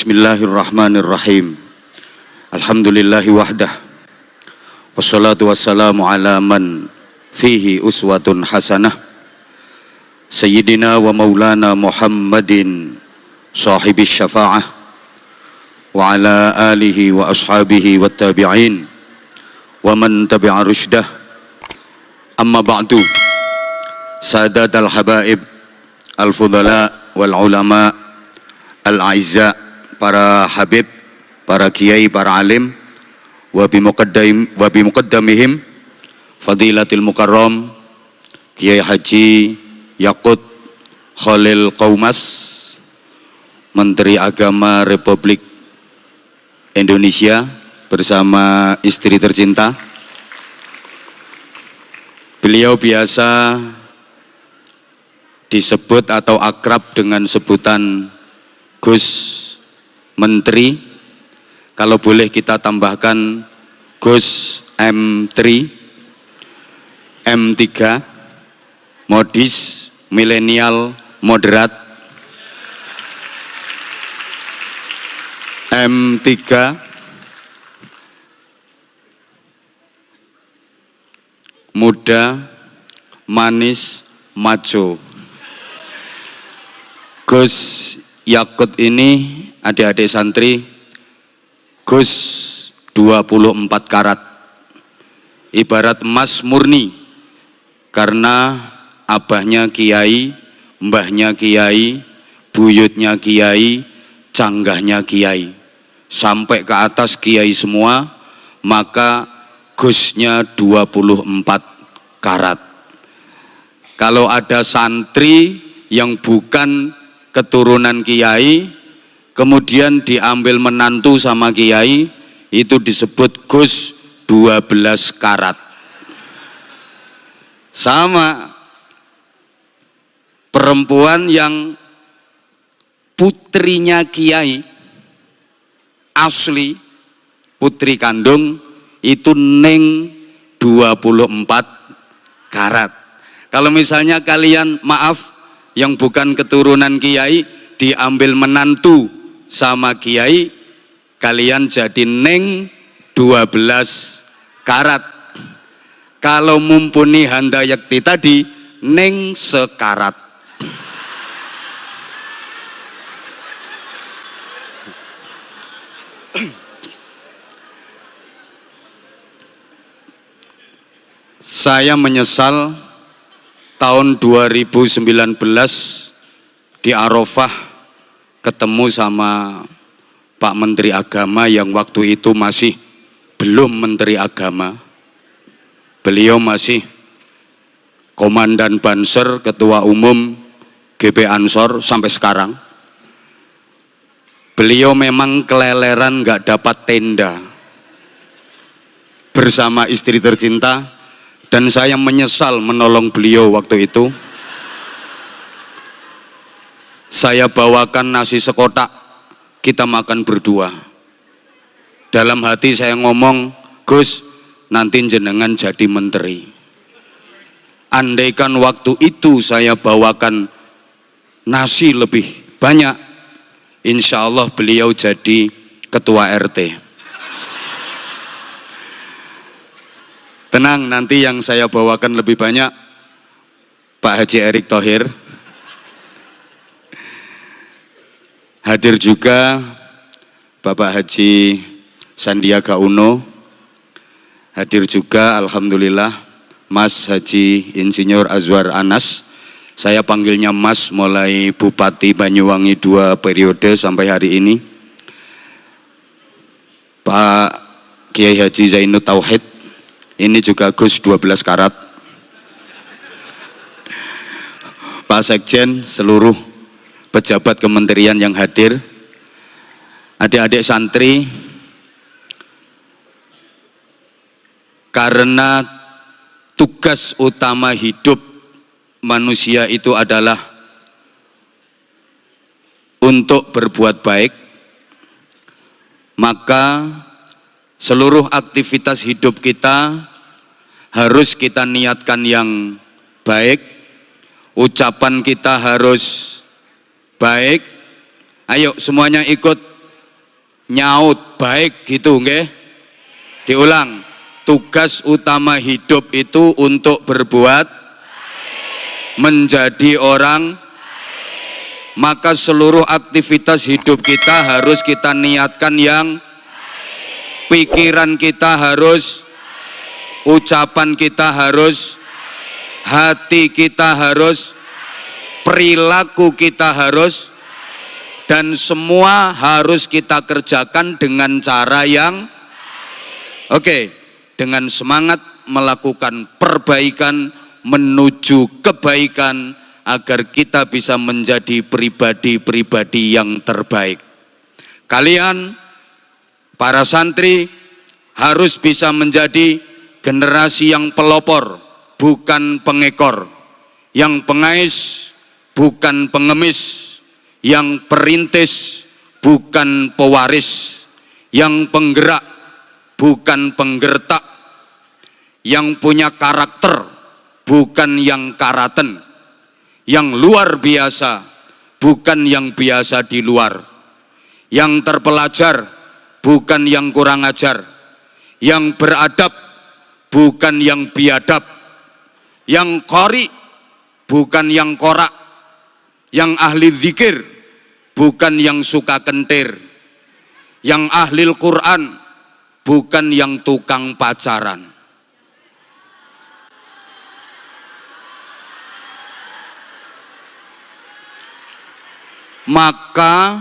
Bismillahirrahmanirrahim. Alhamdulillahi wahdah. Wassalatu wassalamu ala man fihi uswatun hasanah. Sayyidina wa maulana Muhammadin sahibis syafa'ah wa ala alihi wa ashabihi wa tabi'in wa man tabi'a rushdah. Amma ba'du. Sadat al-habaib al-fudala wal ulama al-a'izza, para habib, para kiai, para alim, wa bimuqaddamihim fadilatil mukarram Kiai Haji Yakut Khalil Qaumas, Menteri Agama Republik Indonesia bersama istri tercinta. Beliau biasa disebut atau akrab dengan sebutan Gus Menteri, kalau boleh kita tambahkan Gus M3, M3, modis, milenial, moderat, M3, muda, manis, maco. Gus Yakut ini adik-adik santri, Gus 24 karat, ibarat emas murni, karena abahnya kiai, mbahnya kiai, buyutnya kiai, canggahnya kiai, sampai ke atas kiai semua, maka Gusnya 24 karat. Kalau ada santri yang bukan keturunan kiai, kemudian diambil menantu sama kiai, itu disebut Gus 12 karat. Sama perempuan yang putrinya kiai, asli putri kandung, itu neng 24 karat. Kalau misalnya kalian, maaf, yang bukan keturunan kiai diambil menantu sama kiai, kalian jadi neng 12 karat. Kalau mumpuni handayakti tadi, neng sekarat. Saya menyesal tahun 2019 di Arafah ketemu sama Pak Menteri Agama yang waktu itu masih belum Menteri Agama. Beliau masih Komandan Banser, Ketua Umum GP Ansor sampai sekarang. Beliau memang keleleran gak dapat tenda bersama istri tercinta, dan saya menyesal menolong beliau waktu itu. Saya bawakan nasi sekotak, kita makan berdua. Dalam hati saya ngomong, Gus, nanti jenengan jadi menteri. Andaikan waktu itu saya bawakan nasi lebih banyak, insya Allah beliau jadi ketua RT. Tenang, nanti yang saya bawakan lebih banyak Pak Haji Erick Thohir. Hadir juga Bapak Haji Sandiaga Uno. Hadir juga alhamdulillah Mas Haji Insinyur Azwar Anas. Saya panggilnya Mas mulai Bupati Banyuwangi 2 periode sampai hari ini. Pak Kiai Haji Zainud Tauhid, ini juga Gus 12 karat. Pak Sekjen, seluruh pejabat kementerian yang hadir, adik-adik santri, karena tugas utama hidup manusia itu adalah untuk berbuat baik, maka seluruh aktivitas hidup kita harus kita niatkan yang baik, ucapan kita harus baik. Ayo semuanya ikut nyaut baik gitu nggih. Diulang. Tugas utama hidup itu untuk berbuat menjadi orang, maka seluruh aktivitas hidup kita harus kita niatkan yang pikiran kita harus, ucapan kita harus, hati kita harus, perilaku kita harus, dan semua harus kita kerjakan dengan cara yang dengan semangat melakukan perbaikan menuju kebaikan agar kita bisa menjadi pribadi-pribadi yang terbaik. Kalian para santri harus bisa menjadi generasi yang pelopor, bukan pengekor, yang pengais, bukan pengemis, yang perintis, bukan pewaris, yang penggerak, bukan penggertak, yang punya karakter, bukan yang karaten, yang luar biasa, bukan yang biasa di luar, yang terpelajar, bukan yang kurang ajar, yang beradab, bukan yang biadab, yang qori, bukan yang korak, yang ahli zikir, bukan yang suka kentir, yang ahli Quran, bukan yang tukang pacaran. Maka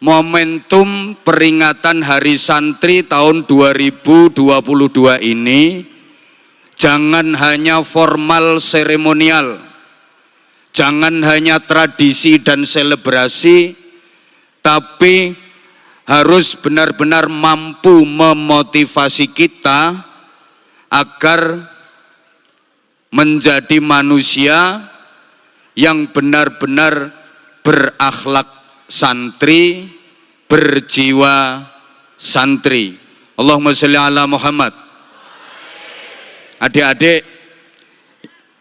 momentum peringatan Hari Santri tahun 2022 ini jangan hanya formal seremonial, jangan hanya tradisi dan selebrasi, tapi harus benar-benar mampu memotivasi kita agar menjadi manusia yang benar-benar berakhlak santri, berjiwa santri. Allahumma sholli ala Muhammad. Adik-adik,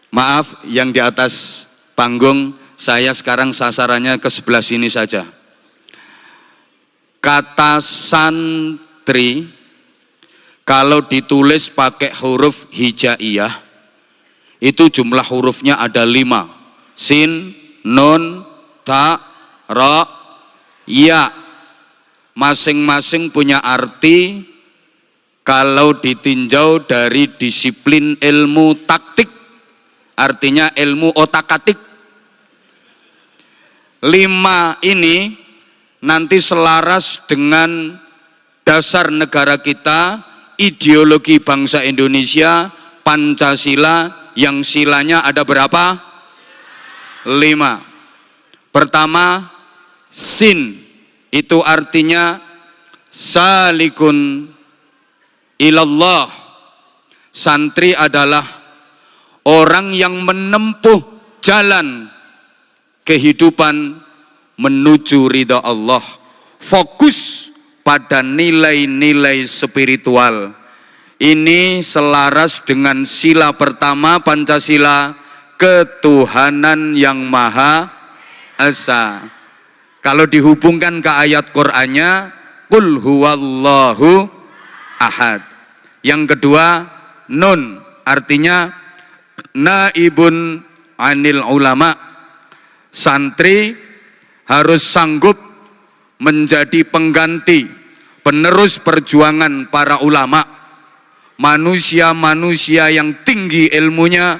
maaf yang di atas panggung, saya sekarang sasarannya ke sebelah sini saja. Kata santri kalau ditulis pakai huruf hijaiyah itu jumlah hurufnya ada 5. Sin, nun, ta, ra, ya. Masing-masing punya arti kalau ditinjau dari disiplin ilmu taktik, artinya ilmu otak-atik. 5 ini nanti selaras dengan dasar negara kita, ideologi bangsa Indonesia, Pancasila, yang silanya ada berapa? 5. Pertama, sin, itu artinya salikun ilallah. Santri adalah orang yang menempuh jalan kehidupan menuju ridha Allah, fokus pada nilai-nilai spiritual. Ini selaras dengan sila pertama Pancasila, ketuhanan yang Maha Esa. Kalau dihubungkan ke ayat Qur'annya, qul huwallahu ahad. Yang kedua, nun, artinya naibun anil ulama. Santri harus sanggup menjadi pengganti, penerus perjuangan para ulama, manusia-manusia yang tinggi ilmunya,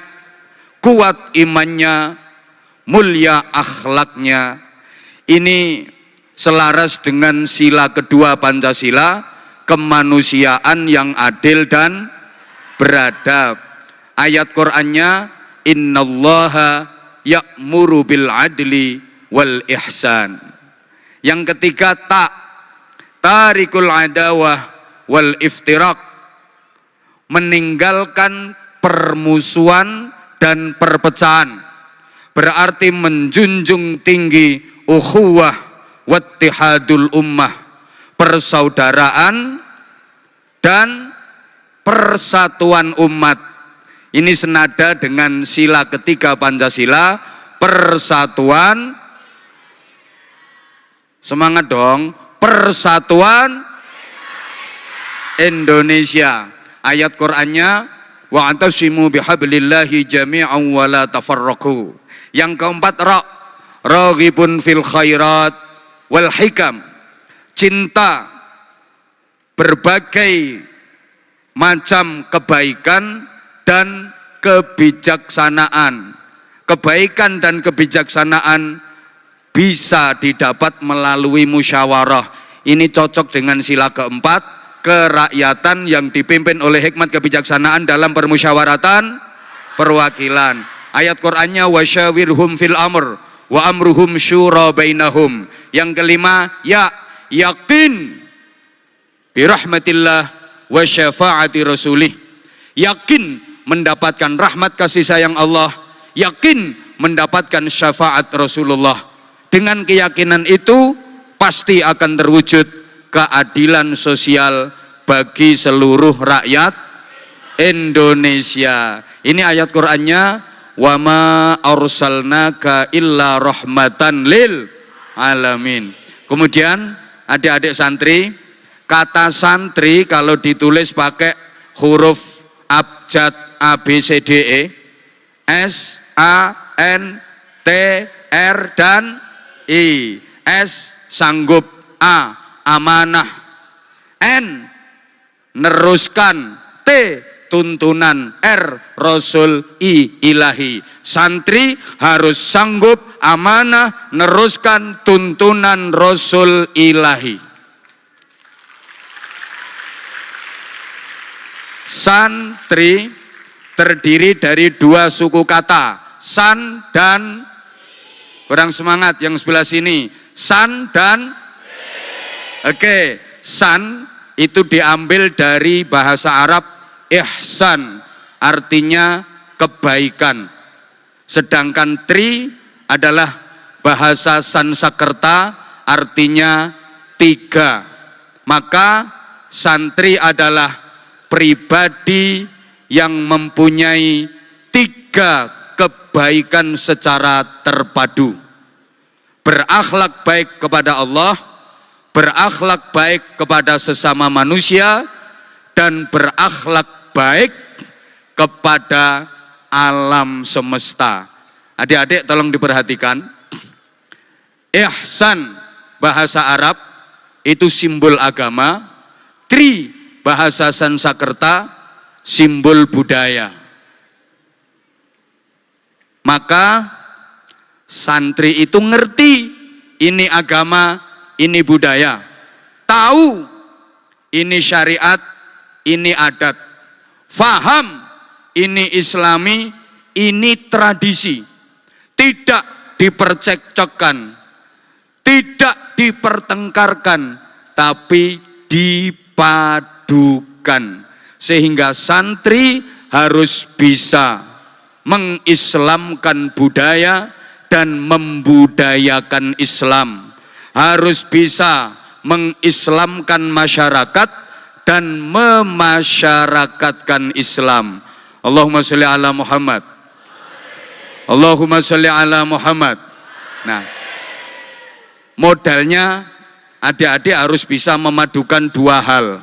kuat imannya, mulia akhlaknya. Ini selaras dengan sila kedua Pancasila, kemanusiaan yang adil dan beradab. Ayat Qur'annya, innallaha ya'muru bil adli wal ihsan. Yang ketiga, tarikul adawah wal iftirak, meninggalkan permusuhan dan perpecahan. Berarti menjunjung tinggi ukhuwah wattihadul ummah, persaudaraan dan persatuan umat. Ini senada dengan sila ketiga Pancasila, persatuan, semangat dong, Persatuan Indonesia. Ayat Qur'annya wa'tasimu bihablillahi jami'an wa la tafarraqu. Yang keempat raghibun fil khairat wal hikam. Cinta berbagai macam kebaikan dan kebijaksanaan. Kebaikan dan kebijaksanaan bisa didapat melalui musyawarah. Ini cocok dengan sila keempat, kerakyatan yang dipimpin oleh hikmat kebijaksanaan dalam permusyawaratan perwakilan. Ayat Qur'annya wasyawirhum fil amr wa amruhum syura bainahum. Yang kelima, yakin birahmatillah wa syafaati rasulih. Yakin mendapatkan rahmat kasih sayang Allah, yakin mendapatkan syafaat Rasulullah. Dengan keyakinan itu pasti akan terwujud keadilan sosial bagi seluruh rakyat Indonesia. Ini ayat Qur'annya wa ma arsalnaka illa rahmatan lil alamin. Kemudian adik-adik santri, kata santri kalau ditulis pakai huruf abjad A B C D E, S A N T R dan I. S sanggup, A amanah, N neruskan, T tuntunan, R rasul, I ilahi. Santri harus sanggup, amanah, neruskan tuntunan rasul ilahi. Santri terdiri dari dua suku kata, san dan, kurang semangat yang sebelah sini, san dan, oke, san itu diambil dari bahasa Arab ihsan, artinya kebaikan. Sedangkan tri adalah bahasa Sansekerta, artinya tiga. Maka santri adalah pribadi yang mempunyai tiga kebaikan secara terpadu. Berakhlak baik kepada Allah, berakhlak baik kepada sesama manusia, dan berakhlak baik kepada alam semesta. Adik-adik tolong diperhatikan. Ihsan bahasa Arab itu simbol agama, tri bahasa Sansekerta simbol budaya. Maka santri itu ngerti ini agama, ini budaya. Tahu ini syariat, ini adat. Faham ini islami, ini tradisi. Tidak dipercekcokkan, tidak dipertengkarkan, tapi dipadukan. Sehingga santri harus bisa mengislamkan budaya dan membudayakan Islam, harus bisa mengislamkan masyarakat dan memasyarakatkan Islam. Allahumma sholli ala Muhammad. Allahumma sholli ala Muhammad. Nah, modalnya adik-adik harus bisa memadukan dua hal.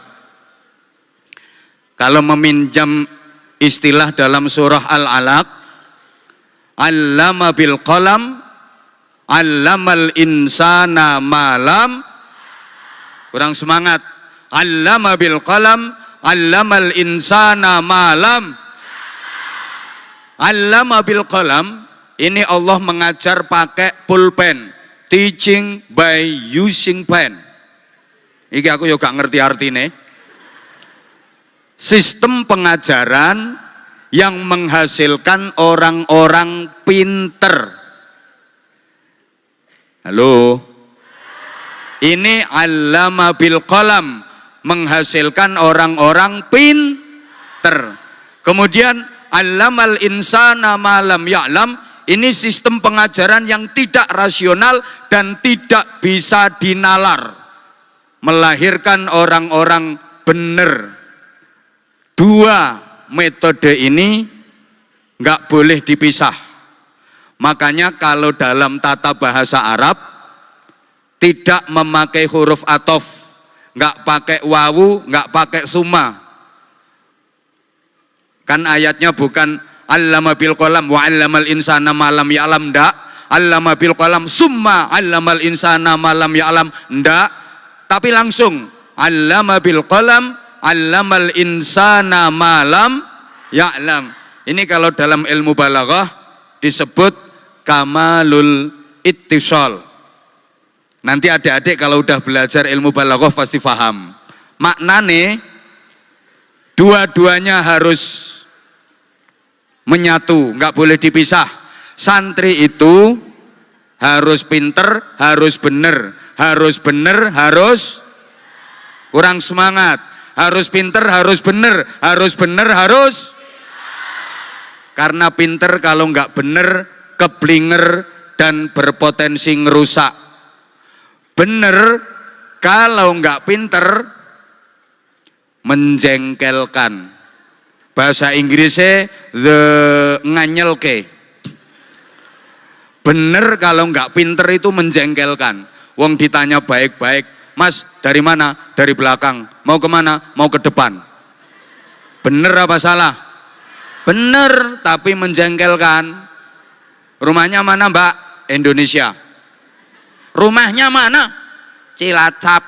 Kalau meminjam istilah dalam surah Al-Alaq, allama bil qalam, allamal insana malam, kurang semangat, allama bil qalam, allamal insana malam. Allama bil qalam, ini Allah mengajar pakai pulpen, teaching by using pen. Iki aku juga gak ngerti artinya. Sistem pengajaran yang menghasilkan orang-orang pinter. Halo? Ini allama bil qalam, menghasilkan orang-orang pinter. Kemudian allamal insana ma lam ya'lam, ini sistem pengajaran yang tidak rasional dan tidak bisa dinalar. Melahirkan orang-orang benar. Dua metode ini nggak boleh dipisah. Makanya kalau dalam tata bahasa Arab tidak memakai huruf atof, nggak pakai wawu, nggak pakai summa. Kan ayatnya bukan allama bil qalam wa allamal insana ma lam ya'lam, ndak. Allama bil qalam summa allamal insana ma lam ya'lam, ndak. Tapi langsung allama bil qalam allamal insana ma lam ya'lam. Ini kalau dalam ilmu balaghah disebut kamalul ittisal. Nanti adik-adik kalau udah belajar ilmu balaghah pasti paham. Maknane dua-duanya harus menyatu, nggak boleh dipisah. Santri itu harus pinter, harus bener, harus bener, harus kurang semangat, harus pinter, harus bener, harus bener, harus. Karena pinter kalau nggak bener, keblinger dan berpotensi ngerusak. Bener kalau nggak pinter, menjengkelkan. Bahasa Inggrisnya the nganyelke. Bener kalau nggak pinter itu menjengkelkan. Wong ditanya baik-baik, Mas dari mana? Dari belakang. Mau kemana? Mau ke depan. Bener apa salah? Bener, tapi menjengkelkan. Rumahnya mana Mbak? Indonesia. Rumahnya mana? Cilacap.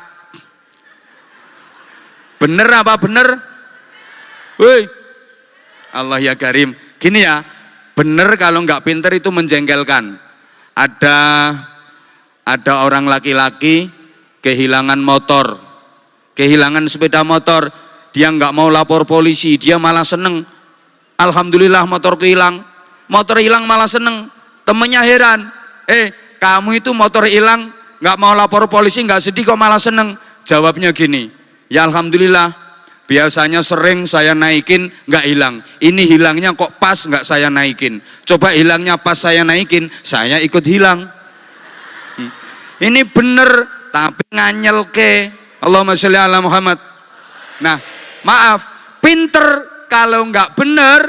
Bener apa bener? Woi, Allah ya Karim. Gini ya, bener kalau nggak pinter itu menjengkelkan. Ada orang laki-laki kehilangan motor, kehilangan sepeda motor. Dia nggak mau lapor polisi, dia malah seneng. Alhamdulillah motor hilang malah seneng. Temennya heran, kamu itu motor hilang nggak mau lapor polisi nggak sedih kok malah seneng. Jawabnya gini, ya alhamdulillah, biasanya sering saya naikin nggak hilang, ini hilangnya kok pas nggak saya naikin. Coba hilangnya pas saya naikin, saya ikut hilang. Ini bener tapi nganyel ke. Allahumma sholli ala Muhammad. Nah maaf, pinter kalau nggak bener,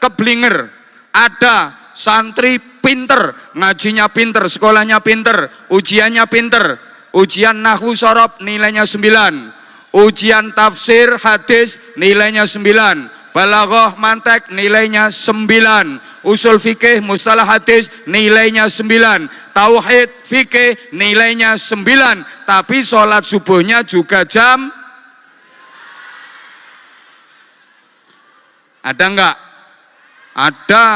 keblinger. Ada santri pinter, ngajinya pinter, sekolahnya pinter, ujiannya pinter. Ujian nahwu sorob nilainya 9, ujian tafsir hadis nilainya 9, balaghah mantek nilainya 9, usul fikih mustalah hadis nilainya 9, tauhid fikih nilainya 9, tapi sholat subuhnya juga jam. Ada enggak? Ada.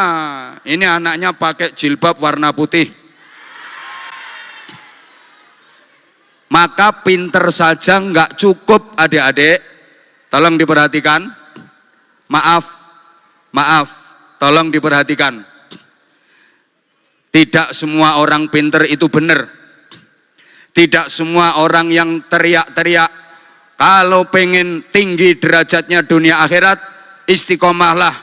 Ini anaknya pakai jilbab warna putih. Maka pinter saja enggak cukup adik-adik. Tolong diperhatikan. Maaf, tolong diperhatikan. Tidak semua orang pinter itu benar. Tidak semua orang yang teriak-teriak kalau pengen tinggi derajatnya dunia akhirat, istiqomahlah,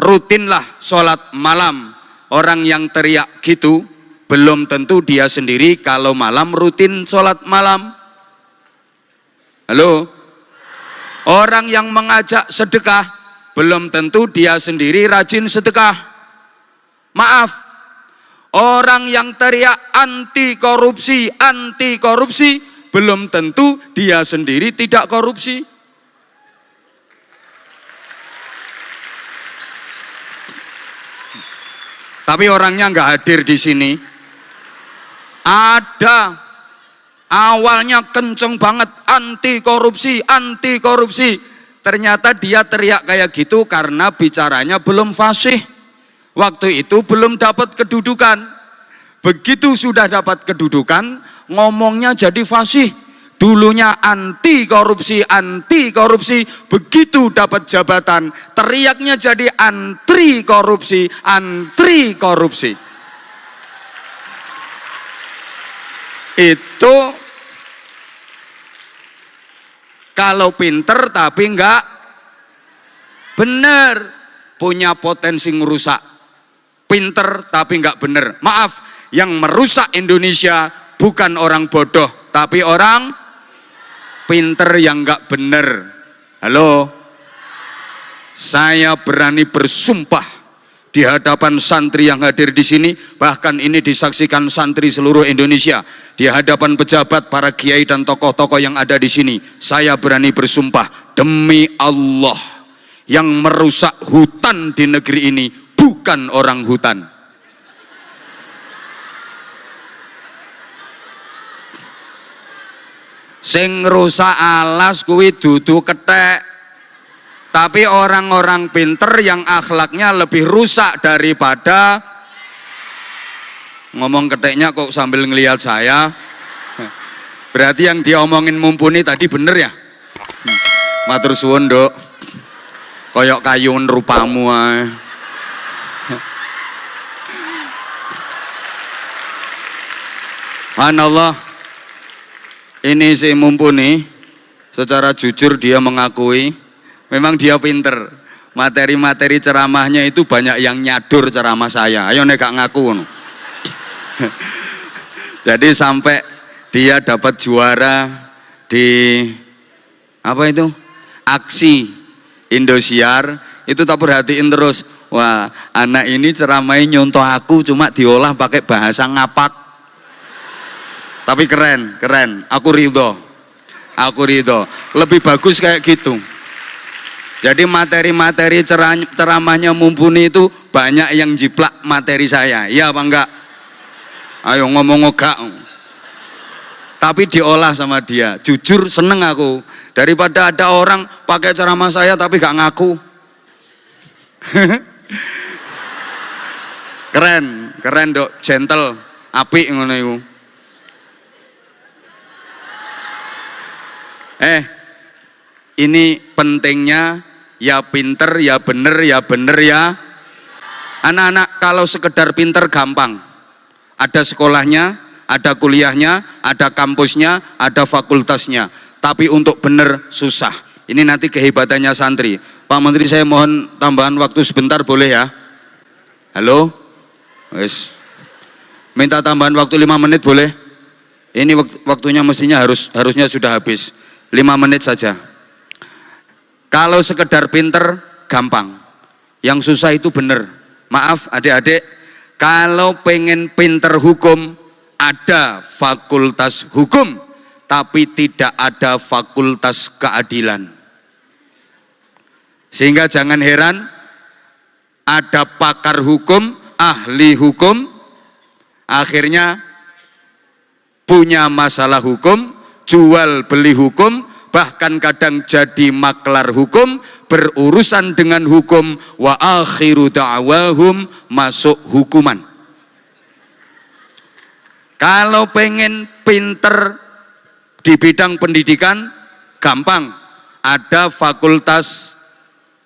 rutinlah sholat malam. Orang yang teriak gitu belum tentu dia sendiri kalau malam rutin sholat malam. Halo? Orang yang mengajak sedekah belum tentu dia sendiri rajin sedekah. Maaf, orang yang teriak anti korupsi belum tentu dia sendiri tidak korupsi. Tapi orangnya nggak hadir di sini. Ada, awalnya kenceng banget anti korupsi. Ternyata dia teriak kayak gitu karena bicaranya belum fasih. Waktu itu belum dapat kedudukan. Begitu sudah dapat kedudukan, ngomongnya jadi fasih. Dulunya anti korupsi, begitu dapat jabatan, teriaknya jadi antri korupsi. Itu kalau pinter tapi enggak bener, punya potensi ngerusak. Pinter tapi enggak bener. Maaf, yang merusak Indonesia bukan orang bodoh, tapi orang pinter yang enggak bener. Halo? Saya berani bersumpah di hadapan santri yang hadir di sini, bahkan ini disaksikan santri seluruh Indonesia, di hadapan pejabat, para kiai dan tokoh-tokoh yang ada di sini, saya berani bersumpah demi Allah, yang merusak hutan di negeri ini bukan orang hutan. Sing rusak alas kuwi dudu kethek, tapi orang-orang pinter yang akhlaknya lebih rusak daripada. Ngomong ketheknya kok sambil ngelihat saya. Berarti yang dia omongin mumpuni tadi bener ya? Matur suwun, Nduk. Koyok kayun rupamu ae. Subhanallah. Ini si mumpuni, secara jujur dia mengakui memang dia pinter. Materi-materi ceramahnya itu banyak yang nyadur ceramah saya. Ayo nek gak ngaku. Jadi sampai dia dapat juara di apa itu? Aksi Indosiar, itu tak perhatiin terus. Wah, anak ini ceramahnya nyontoh aku cuma diolah pakai bahasa ngapak. Tapi keren, keren. Aku ridho. Lebih bagus kayak gitu. Jadi materi-materi ceramahnya mumpuni itu banyak yang jiplak materi saya. Iya apa enggak? Ayo ngomong enggak. Tapi diolah sama dia. Jujur seneng aku. Daripada ada orang pakai ceramah saya tapi gak ngaku. Keren Dok, gentle, apik ngono iku. Ini pentingnya ya pinter, ya bener ya. Anak-anak kalau sekedar pinter gampang. Ada sekolahnya, ada kuliahnya, ada kampusnya, ada fakultasnya. Tapi untuk bener susah. Ini nanti kehebatannya santri. Pak Menteri, saya mohon tambahan waktu sebentar boleh ya? Halo? Wes. Minta tambahan waktu 5 menit boleh? Ini waktunya mestinya harusnya sudah habis. 5 menit saja. Kalau sekedar pinter gampang, yang susah itu bener. Maaf adik-adik, kalau pengen pinter hukum ada fakultas hukum, tapi tidak ada fakultas keadilan. Sehingga jangan heran ada pakar hukum, ahli hukum, akhirnya punya masalah hukum, jual beli hukum, bahkan kadang jadi maklar hukum, berurusan dengan hukum, wa akhiru da'wahum, masuk hukuman. Kalau pengen pinter di bidang pendidikan gampang, ada fakultas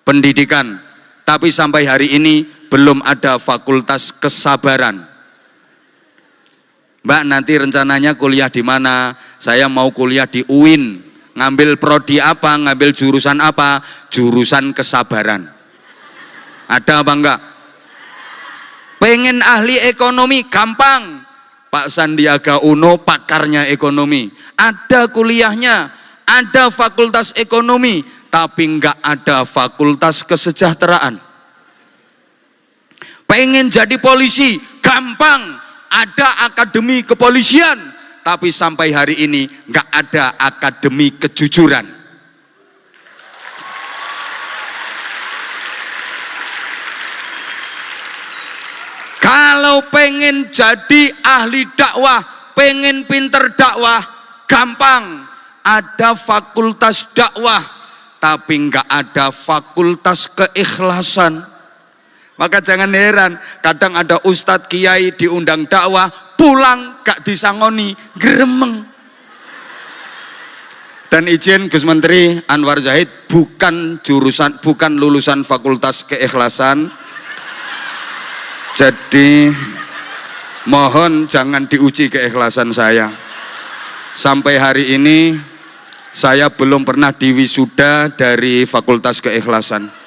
pendidikan, tapi sampai hari ini belum ada fakultas kesabaran. Mbak, nanti rencananya kuliah di mana? Saya mau kuliah di UIN. Ngambil prodi apa? Ngambil jurusan apa? Jurusan kesabaran. Ada apa enggak? Pengen ahli ekonomi? Gampang. Pak Sandiaga Uno pakarnya ekonomi. Ada kuliahnya, ada fakultas ekonomi, tapi enggak ada fakultas kesejahteraan. Pengen jadi polisi? Gampang. Ada akademi kepolisian, tapi sampai hari ini nggak ada akademi kejujuran. Kalau pengen jadi ahli dakwah, pengen pinter dakwah, gampang. Ada fakultas dakwah, tapi nggak ada fakultas keikhlasan. Maka jangan heran, kadang ada ustadz kiai diundang dakwah, pulang gak disangoni, gremeng. Dan izin Gus Menteri Anwar Zahid bukan lulusan fakultas keikhlasan. Jadi mohon jangan diuji keikhlasan saya. Sampai hari ini saya belum pernah diwisuda dari fakultas keikhlasan.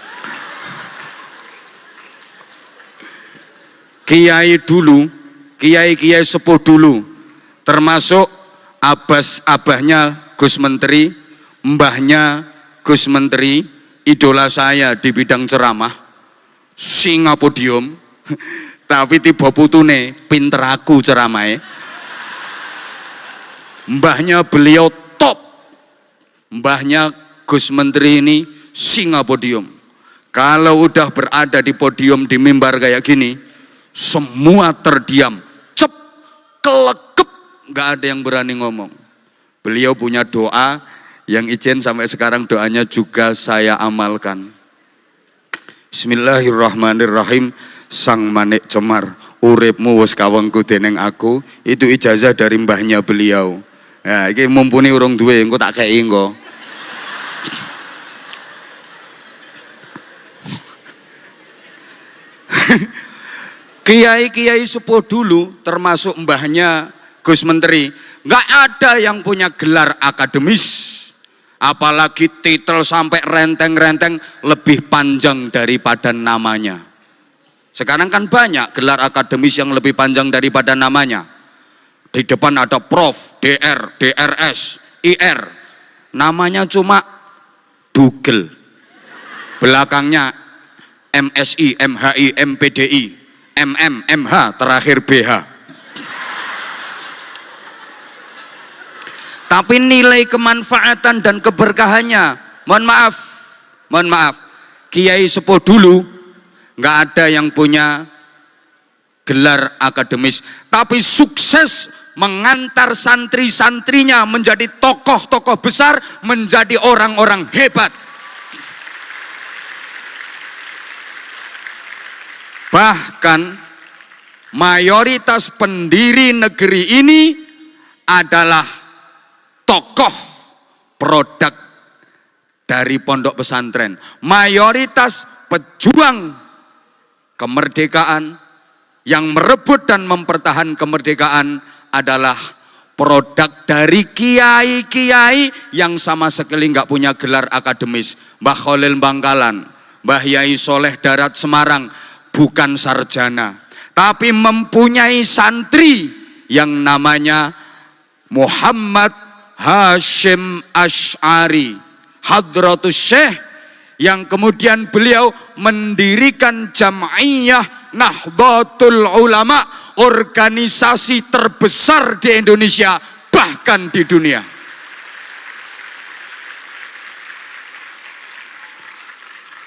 Kiai dulu, kiai sepuh dulu, termasuk abahnya Gus Menteri, mbahnya Gus Menteri, idola saya di bidang ceramah. singa podium, tapi tiba putune pinter aku ceramai. Mbahnya beliau top, mbahnya Gus Menteri ini singa podium. Kalau udah berada di podium di mimbar kayak gini, semua terdiam, cep, kelegep, nggak ada yang berani ngomong. Beliau punya doa yang izin sampai sekarang doanya juga saya amalkan. Bismillahirrahmanirrahim. Sang manik cemar, uripmu wis kawengku dening aku. Itu ijazah dari mbahnya beliau. Ya, ini mumpuni urung duwe, engko tak kei engko. Kiai-kiai sepuh dulu, termasuk mbahnya Gus Menteri, nggak ada yang punya gelar akademis. Apalagi titel sampai renteng-renteng lebih panjang daripada namanya. Sekarang kan banyak gelar akademis yang lebih panjang daripada namanya. Di depan ada Prof, DR, DRS, IR. Namanya cuma Dugel. Belakangnya MSI, MHI, MPDI, MM, MH, terakhir BH. Tapi nilai kemanfaatan dan keberkahannya, mohon maaf, kiai sepuh dulu nggak ada yang punya gelar akademis, tapi sukses mengantar santri-santrinya menjadi tokoh-tokoh besar, menjadi orang-orang hebat. Bahkan mayoritas pendiri negeri ini adalah tokoh produk dari pondok pesantren. Mayoritas pejuang kemerdekaan yang merebut dan mempertahankan kemerdekaan adalah produk dari kiai-kiai yang sama sekali nggak punya gelar akademis. Mbah Khalil Bangkalan, Mbah Yai Soleh Darat Semarang bukan sarjana, tapi mempunyai santri yang namanya Muhammad Hashim Asy'ari Hadratus Syekh, yang kemudian beliau mendirikan Jam'iyah Nahdlatul Ulama, organisasi terbesar di Indonesia bahkan di dunia.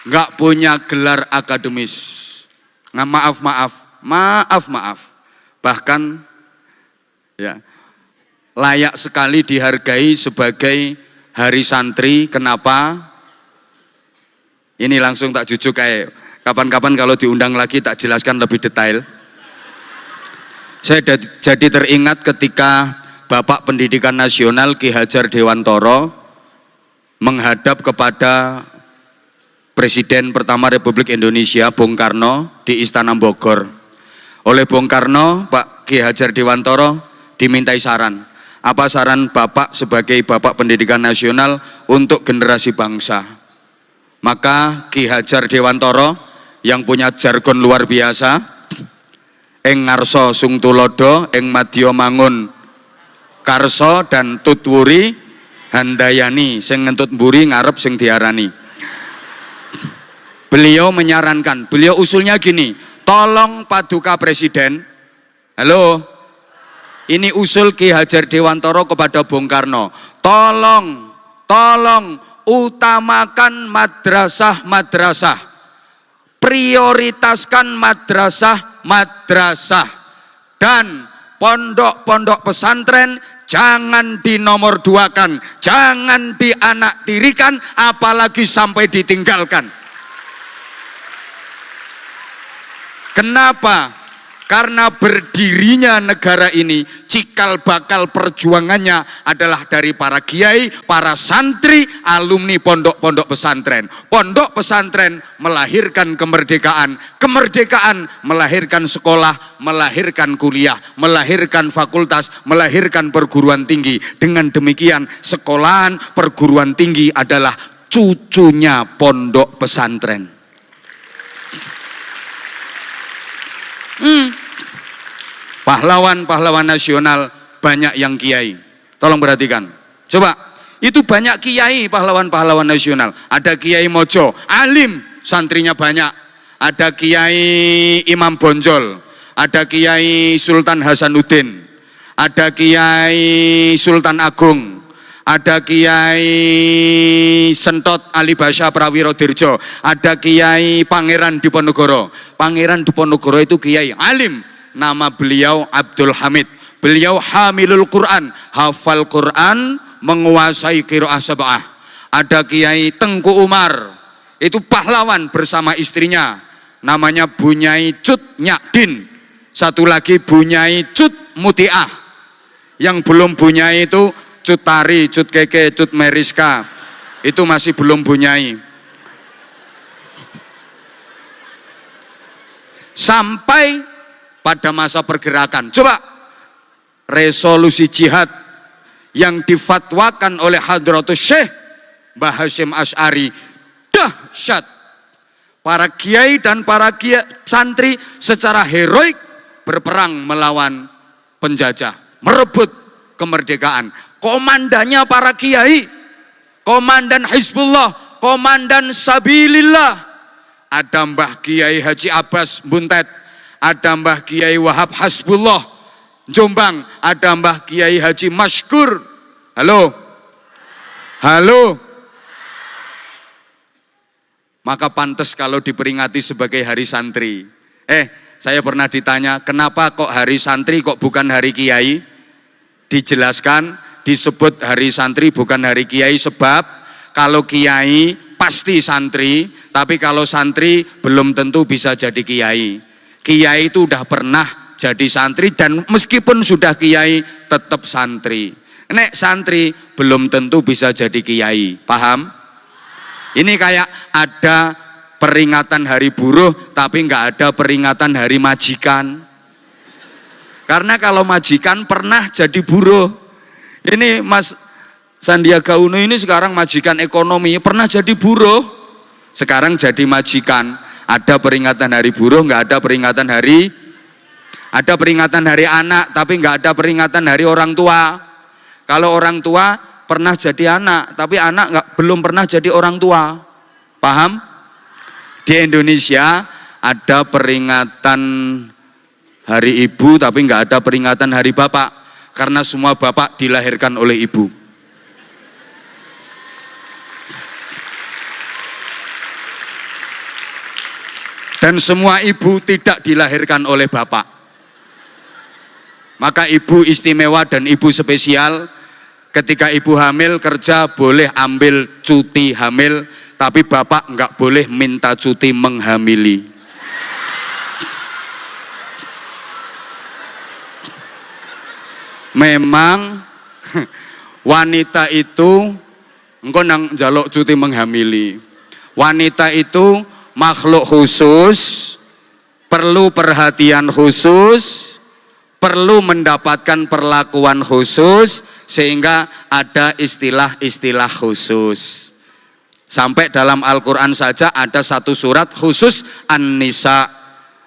Nggak punya gelar akademis. Nggak, maaf. Bahkan ya layak sekali dihargai sebagai hari santri. Kenapa? Ini langsung tak jujuk kayak kapan-kapan kalau diundang lagi tak jelaskan lebih detail. Saya jadi teringat ketika Bapak Pendidikan Nasional Ki Hajar Dewantoro menghadap kepada Presiden pertama Republik Indonesia Bung Karno di Istana Bogor. Oleh Bung Karno, Pak Ki Hajar Dewantoro dimintai saran. Apa saran Bapak sebagai Bapak Pendidikan Nasional untuk generasi bangsa? Maka Ki Hajar Dewantoro yang punya jargon luar biasa, ing ngarso sung tulodo, ing madya mangun karso dan tutwuri handayani, sing ngentut mburi ngarep sing diarani. Beliau menyarankan, beliau usulnya gini, tolong Paduka Presiden, halo, ini usul Ki Hajar Dewantoro kepada Bung Karno, tolong utamakan madrasah, prioritaskan madrasah, dan pondok-pondok pesantren jangan dinomorduakan, jangan dianaktirikan, apalagi sampai ditinggalkan. Kenapa? Karena berdirinya negara ini, cikal bakal perjuangannya adalah dari para kiai, para santri, alumni pondok-pondok pesantren. Pondok pesantren melahirkan kemerdekaan, kemerdekaan melahirkan sekolah, melahirkan kuliah, melahirkan fakultas, melahirkan perguruan tinggi. Dengan demikian, sekolahan perguruan tinggi adalah cucunya pondok pesantren. Pahlawan-pahlawan nasional banyak yang kiai. Tolong perhatikan. Coba, itu banyak kiai pahlawan-pahlawan nasional. Ada Kiai Mojo, alim, santrinya banyak. ada Kiai Imam Bonjol, ada Kiai Sultan Hasanuddin, ada Kiai Sultan Agung, ada Kiai Sentot Ali Basya Prawiro Dirjo, ada Kiai Pangeran Diponegoro. Pangeran Diponegoro itu Kiai alim, nama beliau Abdul Hamid. Beliau hamilul Quran, hafal Quran, menguasai qiraah sab'ah. Ada Kiai Tengku Umar, itu pahlawan bersama istrinya, namanya Bunyai Cut Nyakdin. Satu lagi Bunyai Cut Mutiah. Yang belum Bunyai itu Cut Tari, Cut Keke, Cut Meriska. Itu masih belum Bunyai. Sampai pada masa pergerakan. Coba resolusi jihad yang difatwakan oleh Hadratus Syekh Mbah Hasyim Asy'ari dahsyat. Para kiai dan para santri secara heroik berperang melawan penjajah, merebut kemerdekaan. Komandannya para kiai, komandan Hizbullah, komandan Sabilillah. Ada Mbah Kiai Haji Abbas Buntet, ada Mbah Kiai Wahab Hasbullah Jombang, ada Mbah Kiai Haji Maskur. Halo? Halo? Maka pantas kalau diperingati sebagai hari santri. Saya pernah ditanya, kenapa kok hari santri kok bukan hari kiai? Dijelaskan, disebut hari santri bukan hari kiai sebab kalau kiai pasti santri, tapi kalau santri belum tentu bisa jadi kiai. Kiai itu udah pernah jadi santri dan meskipun sudah kiai tetap santri. Nek santri belum tentu bisa jadi kiai, paham? Ini kayak ada peringatan hari buruh tapi nggak ada peringatan hari majikan. Karena kalau majikan pernah jadi buruh. Ini Mas Sandiaga Uno ini sekarang majikan ekonomi, pernah jadi buruh, sekarang jadi majikan. Ada peringatan hari buruh, nggak ada peringatan hari. Ada peringatan hari anak, tapi nggak ada peringatan hari orang tua. Kalau orang tua pernah jadi anak, tapi anak belum pernah jadi orang tua. Paham? Di Indonesia ada peringatan hari ibu, tapi nggak ada peringatan hari bapak, karena semua bapak dilahirkan oleh ibu. Dan semua ibu tidak dilahirkan oleh bapak. Maka ibu istimewa dan ibu spesial. Ketika ibu hamil kerja boleh ambil cuti hamil, tapi bapak nggak boleh minta cuti menghamili. Memang wanita itu engko nang njaluk cuti menghamili. Wanita itu makhluk khusus, perlu perhatian khusus, perlu mendapatkan perlakuan khusus, sehingga ada istilah-istilah khusus. Sampai dalam Al-Quran saja ada satu surat khusus An-Nisa,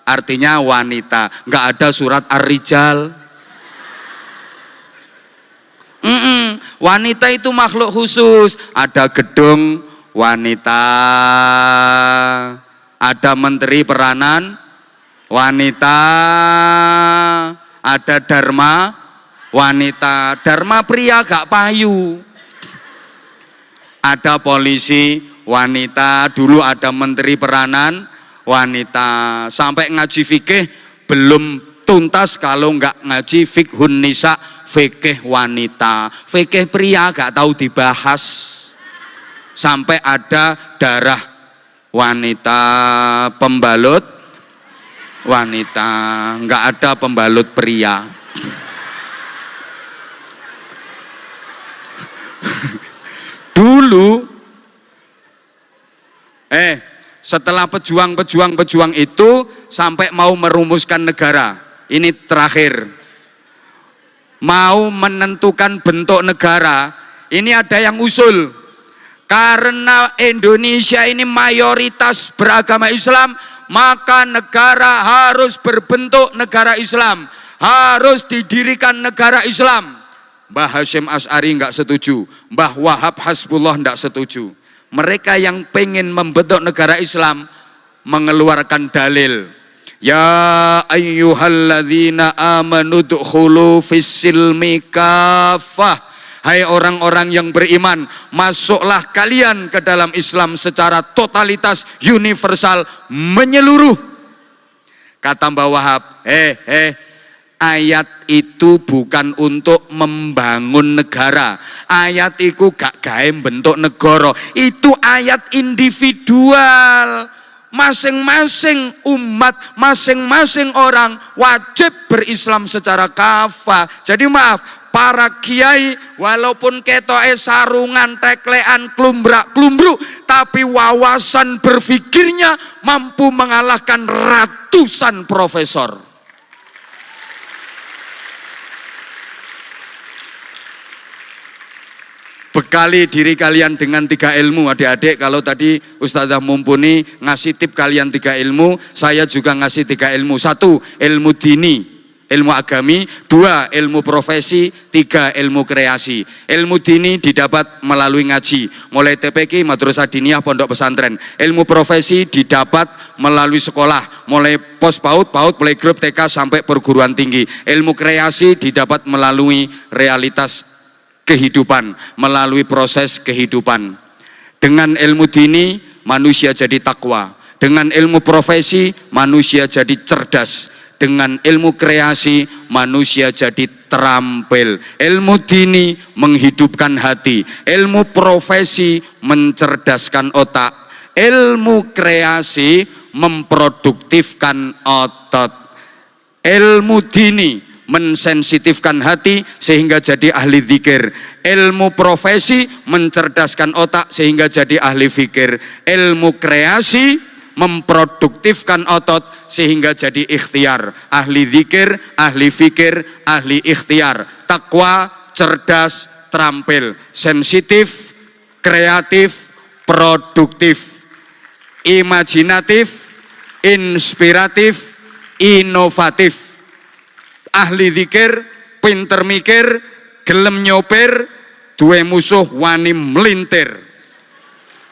artinya wanita. Nggak ada surat Ar-Rijal. Wanita itu makhluk khusus. Ada gedung wanita, ada menteri peranan wanita, ada dharma wanita, dharma pria gak payu. Ada polisi wanita, dulu ada menteri peranan wanita. Sampai ngaji fikih belum tuntas kalau nggak ngaji fikhun nisa, fikih wanita. Fikih pria gak tahu dibahas. Sampai ada darah wanita, pembalut wanita, nggak ada pembalut pria. Dulu setelah pejuang itu sampai mau merumuskan negara, ini terakhir mau menentukan bentuk negara, ini ada yang usul. Karena Indonesia ini mayoritas beragama Islam, maka negara harus berbentuk negara Islam, harus didirikan negara Islam. Mbah Hasyim Asy'ari enggak setuju, Mbah Wahab Hasbullah enggak setuju. Mereka yang pengen membentuk negara Islam mengeluarkan dalil. Ya ayyuhalladzina amanu dukhulu fis-silmi kafah. Hai orang-orang yang beriman, masuklah kalian ke dalam Islam secara totalitas, universal, menyeluruh. Kata Mbah Wahab, ayat itu bukan untuk membangun negara. Ayat itu gak gawe bentuk negara. Itu ayat individual. Masing-masing umat, masing-masing orang wajib berislam secara kafah. Jadi maaf, para kiai walaupun ketoke sarungan, teklean, klumbrak-klumbruk, tapi wawasan berfikirnya mampu mengalahkan ratusan profesor. Bekali diri kalian dengan 3 ilmu, adik-adik. Kalau tadi Ustazah Mumpuni ngasih tip kalian 3 ilmu, saya juga ngasih 3 ilmu. 1, ilmu dini, ilmu agami. 2, ilmu profesi. 3, ilmu kreasi. Ilmu dini didapat melalui ngaji, mulai TPQ, Madrasah Diniyah, Pondok Pesantren. Ilmu profesi didapat melalui sekolah, mulai pos PAUD, playgroup, TK sampai perguruan tinggi. Ilmu kreasi didapat melalui realitas kehidupan, melalui proses kehidupan. Dengan ilmu dini manusia jadi takwa, dengan ilmu profesi manusia jadi cerdas, dengan ilmu kreasi manusia jadi terampil. Ilmu dini menghidupkan hati, ilmu profesi mencerdaskan otak, ilmu kreasi memproduktifkan otot. Ilmu dini mensensitifkan hati sehingga jadi ahli zikir. Ilmu profesi mencerdaskan otak sehingga jadi ahli fikir. Ilmu kreasi memproduktifkan otot sehingga jadi ikhtiar. Ahli zikir, ahli fikir, ahli ikhtiar. Takwa, cerdas, terampil, sensitif, kreatif, produktif, imajinatif, inspiratif, inovatif. Ahli zikir, pinter mikir, gelem nyopir, duwe musuh wani melintir.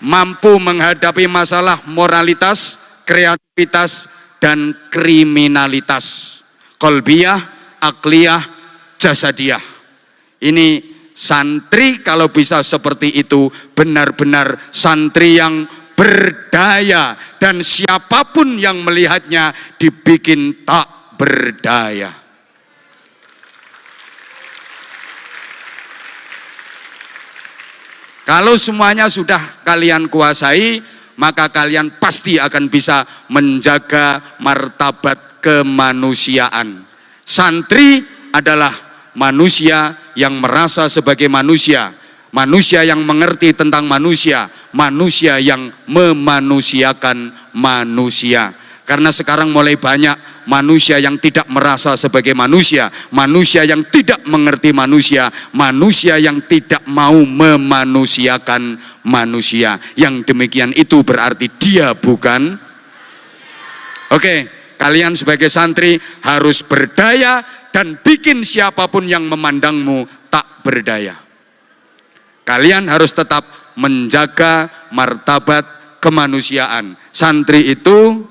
Mampu menghadapi masalah moralitas, kreativitas, dan kriminalitas. Kolbiyah, akliyah, jasadiyah. Ini santri kalau bisa seperti itu, benar-benar santri yang berdaya. Dan siapapun yang melihatnya dibikin tak berdaya. Kalau semuanya sudah kalian kuasai, maka kalian pasti akan bisa menjaga martabat kemanusiaan. Santri adalah manusia yang merasa sebagai manusia, manusia yang mengerti tentang manusia, manusia yang memanusiakan manusia. Karena sekarang mulai banyak manusia yang tidak merasa sebagai manusia, manusia yang tidak mengerti manusia, manusia yang tidak mau memanusiakan manusia. Yang demikian itu berarti dia bukan. Oke, kalian sebagai santri harus berdaya dan bikin siapapun yang memandangmu tak berdaya. Kalian harus tetap menjaga martabat kemanusiaan. Santri itu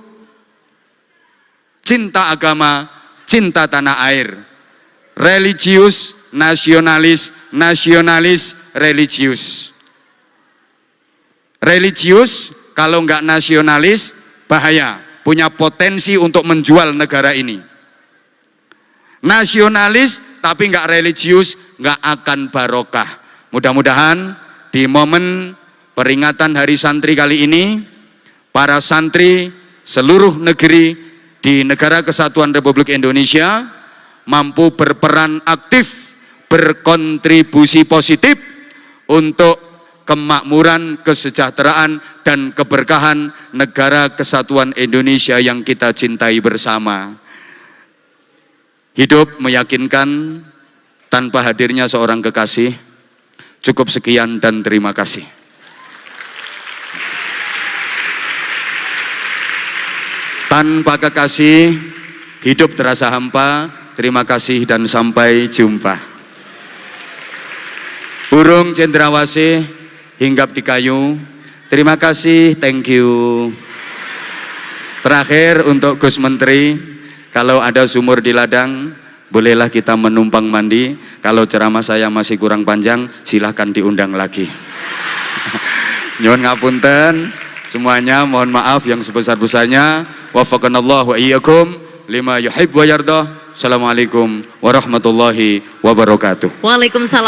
cinta agama, cinta tanah air. Religius, nasionalis, nasionalis, religius. Religius, kalau nggak nasionalis, bahaya. Punya potensi untuk menjual negara ini. Nasionalis, tapi nggak religius, nggak akan barokah. Mudah-mudahan di momen peringatan Hari Santri kali ini, para santri seluruh negeri di Negara Kesatuan Republik Indonesia mampu berperan aktif, berkontribusi positif untuk kemakmuran, kesejahteraan, dan keberkahan Negara Kesatuan Indonesia yang kita cintai bersama. Hidup meyakinkan tanpa hadirnya seorang kekasih. Cukup sekian dan terima kasih. Tanpa kekasih, hidup terasa hampa. Terima kasih dan sampai jumpa. Burung cendrawasih hinggap di kayu. Terima kasih, thank you. Terakhir untuk Gus Menteri, kalau ada sumur di ladang, bolehlah kita menumpang mandi. Kalau ceramah saya masih kurang panjang, silahkan diundang lagi. Nyuwun ngapunten semuanya, mohon maaf yang sebesar-besarnya. Wafaqanallahu wa iyyakum lima yuhibbu wa yardah. Assalamualaikum warahmatullahi wabarakatuh. Waalaikumsalam.